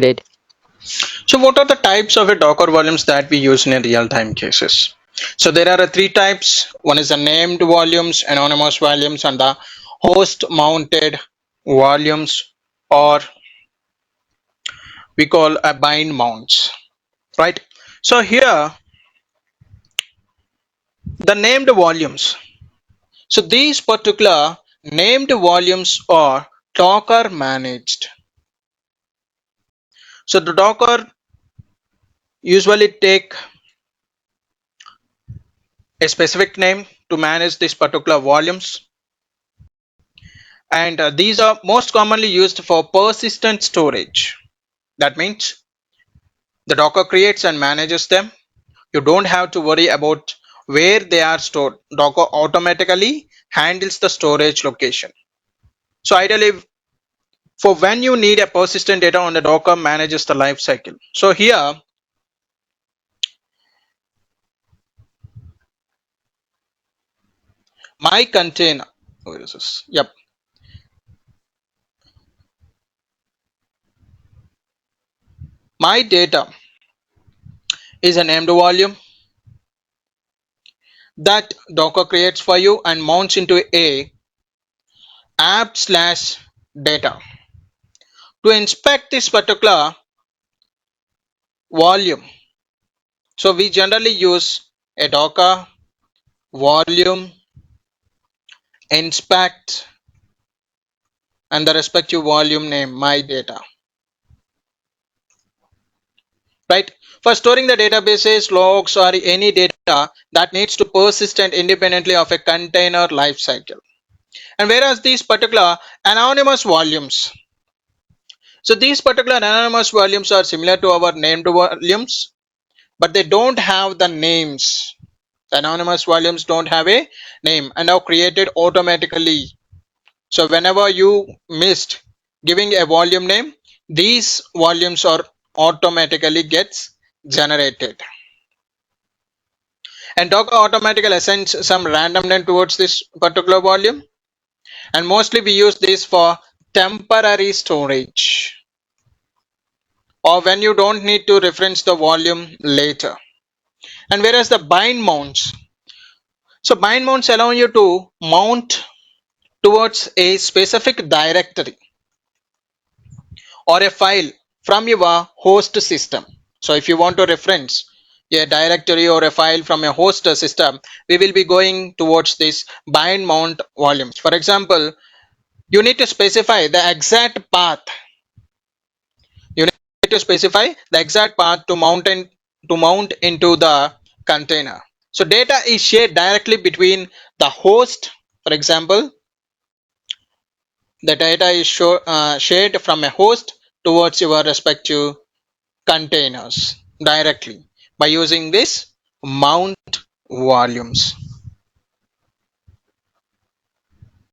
Great. So what are the types of a Docker volumes that we use in a real-time cases? So there are three types. One is the named volumes, anonymous volumes, and the host mounted volumes, or we call a bind mounts, right? So here the named volumes. So these particular named volumes are Docker managed. So the Docker usually take a specific name to manage these particular volumes, and these are most commonly used for persistent storage. That means the Docker creates and manages them. You don't have to worry about where they are stored. Docker automatically handles the storage location. So ideally, for when you need a persistent data on the Docker manages the life cycle. So here my container, where is this? Yep. My data is a named volume that Docker creates for you and mounts into a app/data. To inspect this particular volume, so we generally use a Docker volume inspect and the respective volume name my data, right? For storing the databases, logs, or any data that needs to persist and independently of a container lifecycle. And whereas these particular anonymous volumes, so these particular anonymous volumes are similar to our named volumes, but they don't have the names. The anonymous volumes don't have a name and are created automatically. So whenever you missed giving a volume name, these volumes are automatically gets generated. And Docker automatically assigns some random name towards this particular volume. And mostly we use this for temporary storage, or when you don't need to reference the volume later. And whereas the bind mounts, so bind mounts allow you to mount towards a specific directory or a file from your host system. So if you want to reference a directory or a file from a host system, we will be going towards this bind mount volumes. For example, you need to specify the exact path. You need to specify the exact path to mount into the container. So data is shared directly between the host. For example, the data is shared from a host towards your respective containers directly by using this mount volumes.